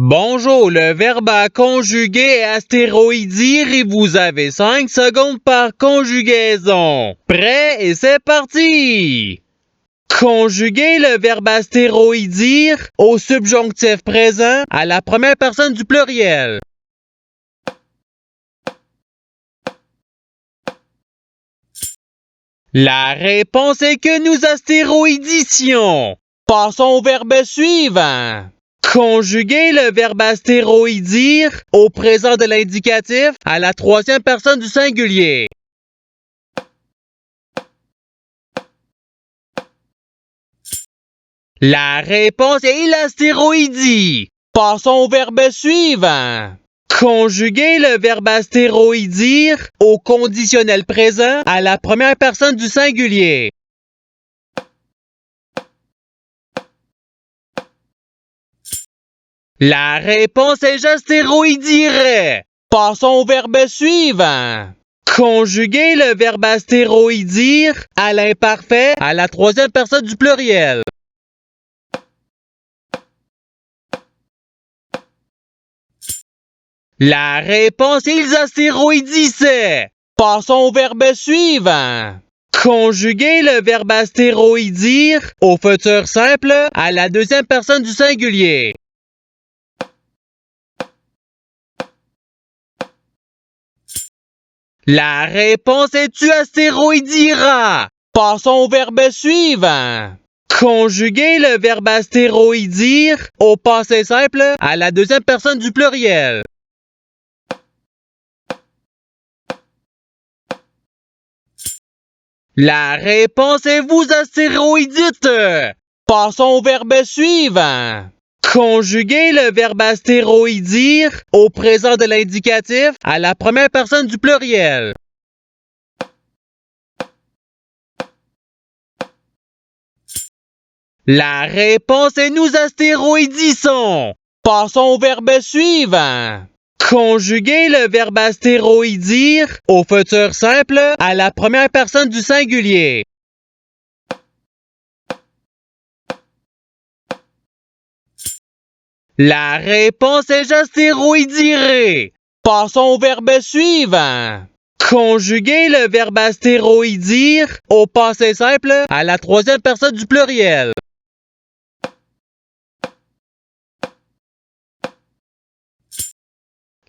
Bonjour, le verbe à conjuguer est astéroïdire et vous avez 5 secondes par conjugaison. Prêt et c'est parti! Conjuguer le verbe astéroïdire au subjonctif présent à la première personne du pluriel. La réponse est que nous astéroïdissions. Passons au verbe suivant. Conjuguer le verbe astéroïdire au présent de l'indicatif à la troisième personne du singulier. La réponse est il astéroïdie. Passons au verbe suivant. Conjuguer le verbe astéroïdire au conditionnel présent à la première personne du singulier. La réponse est j'astéroïdirais. Passons au verbe suivant. Conjuguer le verbe astéroïdire à l'imparfait à la troisième personne du pluriel. La réponse est ils astéroïdissaient. Passons au verbe suivant. Conjuguer le verbe astéroïdire au futur simple à la deuxième personne du singulier. La réponse est tu astéroïdiras. Passons au verbe suivant. Conjuguer le verbe astéroïdire au passé simple à la deuxième personne du pluriel. La réponse est vous astéroïdites. Passons au verbe suivant. Conjuguer le verbe astéroïdire au présent de l'indicatif à la première personne du pluriel. La réponse est nous astéroïdissons. Passons au verbe suivant. Conjuguer le verbe astéroïdire au futur simple à la première personne du singulier. La réponse est j'astéroïdirai. Passons au verbe suivant. Conjuguer le verbe astéroïdire au passé simple à la troisième personne du pluriel.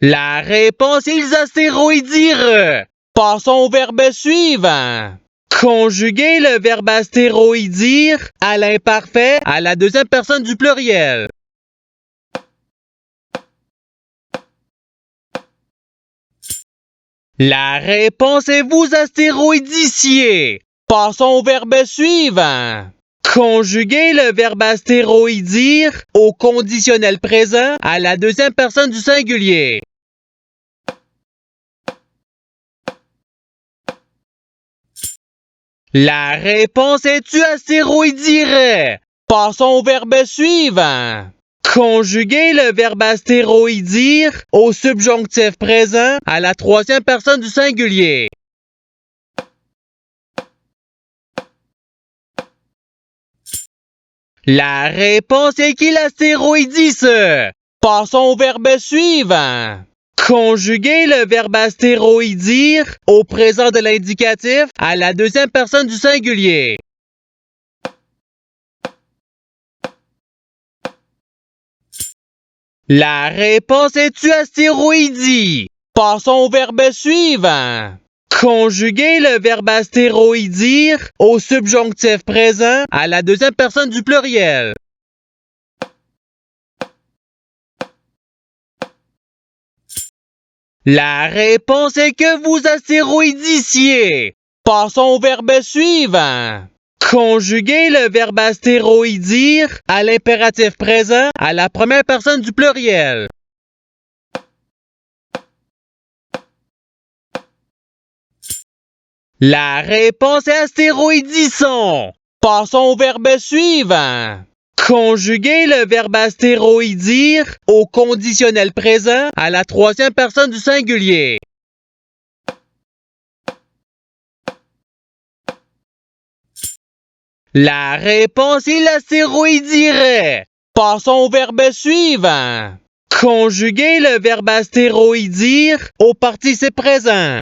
La réponse est ils astéroïdirent. Passons au verbe suivant. Conjuguer le verbe astéroïdire à l'imparfait à la deuxième personne du pluriel. La réponse est vous astéroïdiciez. Passons au verbe suivant. Conjuguer le verbe astéroïdire au conditionnel présent à la deuxième personne du singulier. La réponse est tu astéroïdirais. Passons au verbe suivant. Conjuguer le verbe astéroïdire au subjonctif présent à la troisième personne du singulier. La réponse est qu'il astéroïdisse. Passons au verbe suivant. Conjuguer le verbe astéroïdire au présent de l'indicatif à la deuxième personne du singulier. La réponse est tu astéroïdie. Passons au verbe suivant. Conjuguer le verbe astéroïdire au subjonctif présent à la deuxième personne du pluriel. La réponse est que vous astéroïdiciez. Passons au verbe suivant. Conjuguer le verbe astéroïdire à l'impératif présent à la première personne du pluriel. La réponse est astéroïdisson. Passons au verbe suivant. Conjuguer le verbe astéroïdire au conditionnel présent à la troisième personne du singulier. La réponse est l'astéroïdirait. Passons au verbe suivant. Conjuguez le verbe astéroïdire au participe présent.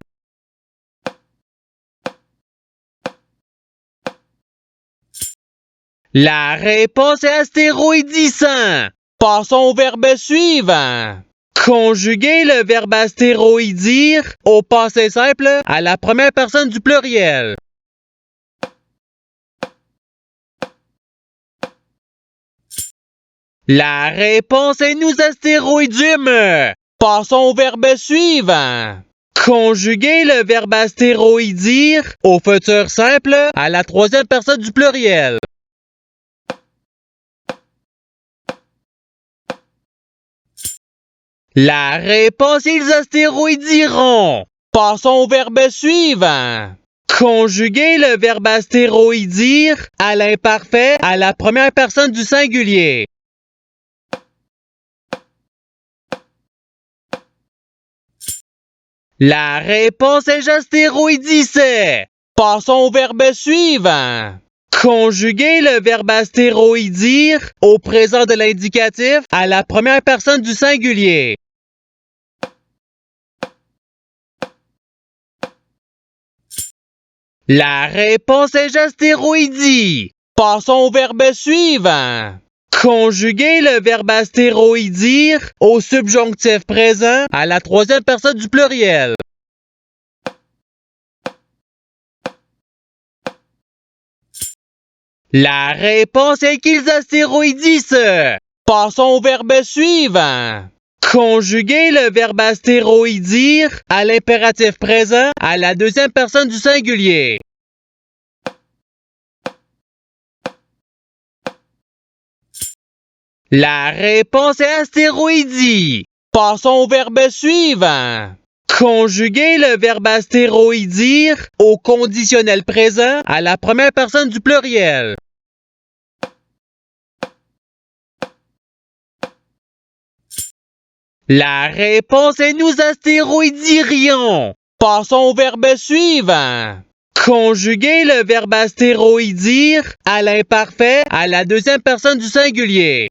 La réponse est astéroïdissant. Passons au verbe suivant. Conjuguez le verbe astéroïdire au passé simple à la première personne du pluriel. La réponse est nous astéroïdûmes. Passons au verbe suivant. Conjuguez le verbe astéroïdire au futur simple à la troisième personne du pluriel. La réponse est ils astéroïdiront. Passons au verbe suivant. Conjuguez le verbe astéroïdire à l'imparfait à la première personne du singulier. La réponse est j'astéroïdissais. Passons au verbe suivant. Conjuguez le verbe astéroïdire au présent de l'indicatif à la première personne du singulier. La réponse est j'astéroïdie. Passons au verbe suivant. Conjuguez le verbe astéroïdire au subjonctif présent à la troisième personne du pluriel. La réponse est qu'ils astéroïdissent. Passons au verbe suivant. Conjuguez le verbe astéroïdire à l'impératif présent à la deuxième personne du singulier. La réponse est astéroïdie. Passons au verbe suivant. Conjuguez le verbe astéroïdire au conditionnel présent à la première personne du pluriel. La réponse est nous astéroïdirions. Passons au verbe suivant. Conjuguez le verbe astéroïdire à l'imparfait à la deuxième personne du singulier.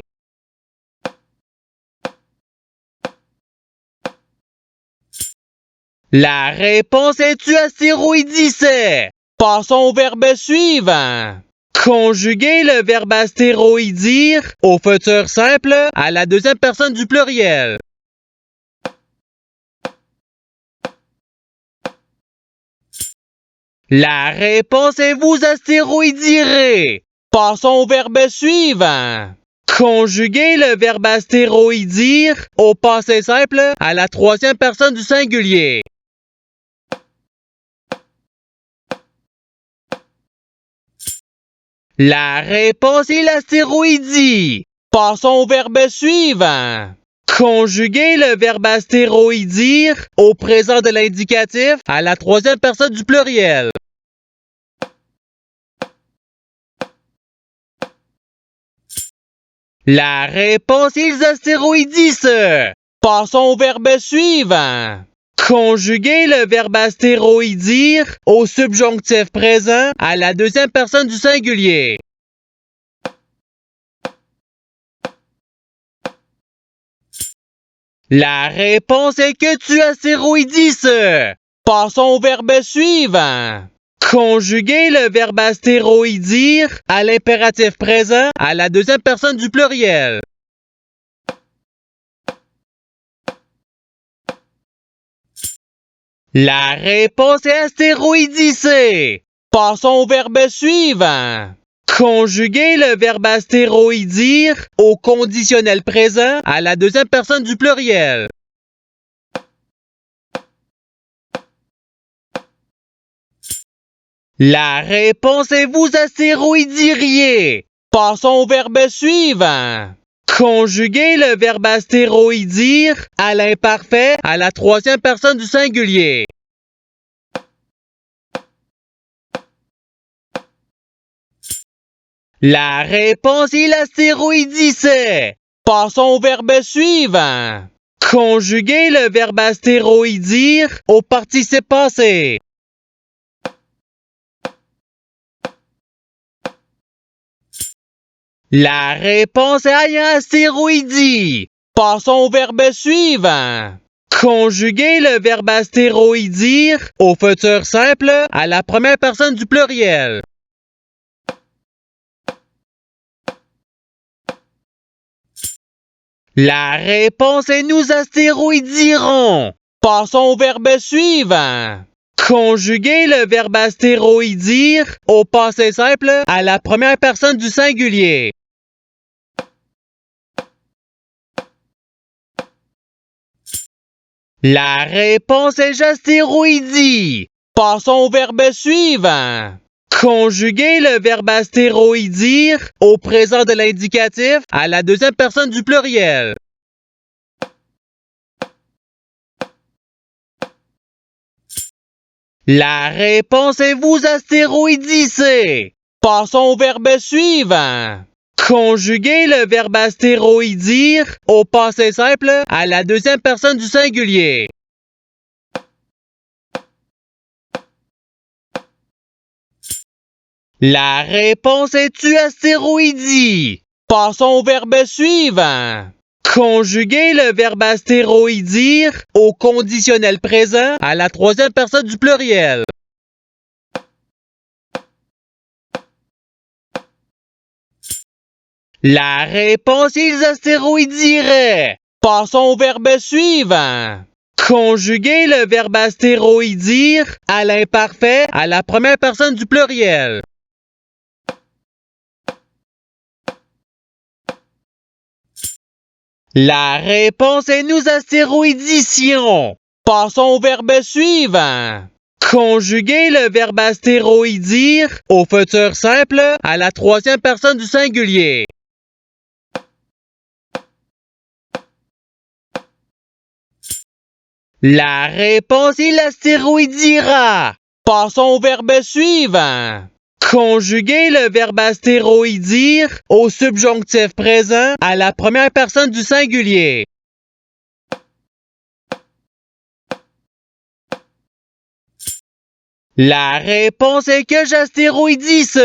La réponse est tu astéroïdissais. Passons au verbe suivant. Conjuguez le verbe astéroïdire au futur simple à la deuxième personne du pluriel. La réponse est vous astéroïdirez. Passons au verbe suivant. Conjuguez le verbe astéroïdire au passé simple à la troisième personne du singulier. La réponse est l'astéroïdie. Passons au verbe suivant. Conjuguez le verbe astéroïdire au présent de l'indicatif à la troisième personne du pluriel. La réponse est ils astéroïdissent. Passons au verbe suivant. Conjuguez le verbe astéroïdire au subjonctif présent à la deuxième personne du singulier. La réponse est que tu astéroïdisses. Passons au verbe suivant. Conjuguez le verbe astéroïdire à l'impératif présent à la deuxième personne du pluriel. La réponse est astéroïdissé. Passons au verbe suivant. Conjuguez le verbe astéroïdire au conditionnel présent à la deuxième personne du pluriel. La réponse est vous astéroïdiriez. Passons au verbe suivant. Conjuguez le verbe astéroïdire à l'imparfait à la troisième personne du singulier. La réponse est l'astéroïdissait. Passons au verbe suivant. Conjuguez le verbe astéroïdire au participe passé. La réponse est ayant astéroïdie. Passons au verbe suivant. Conjuguez le verbe astéroïdire au futur simple à la première personne du pluriel. La réponse est nous astéroïdirons. Passons au verbe suivant. Conjuguez le verbe astéroïdire au passé simple à la première personne du singulier. La réponse est j'astéroïdie. Passons au verbe suivant. Conjuguez le verbe astéroïdire au présent de l'indicatif à la deuxième personne du pluriel. La réponse est vous astéroïdissez. Passons au verbe suivant. Conjuguez le verbe astéroïdire au passé simple à la deuxième personne du singulier. La réponse est tu astéroïdie. Passons au verbe suivant. Conjuguez le verbe astéroïdire au conditionnel présent à la troisième personne du pluriel. La réponse ils astéroïdiraient. Passons au verbe suivant. Conjuguez le verbe astéroïdire à l'imparfait à la première personne du pluriel. La réponse est nous astéroïdissions. Passons au verbe suivant. Conjuguez le verbe astéroïdire au futur simple à la troisième personne du singulier. La réponse est l'astéroïdira. Passons au verbe suivant. Conjuguez le verbe astéroïdire au subjonctif présent à la première personne du singulier. La réponse est que j'astéroïdisse.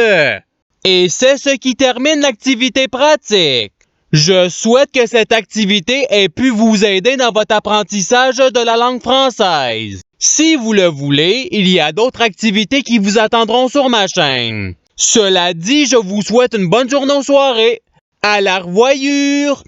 Et c'est ce qui termine l'activité pratique. Je souhaite que cette activité ait pu vous aider dans votre apprentissage de la langue française. Si vous le voulez, il y a d'autres activités qui vous attendront sur ma chaîne. Cela dit, je vous souhaite une bonne journée ou soirée. À la revoyure!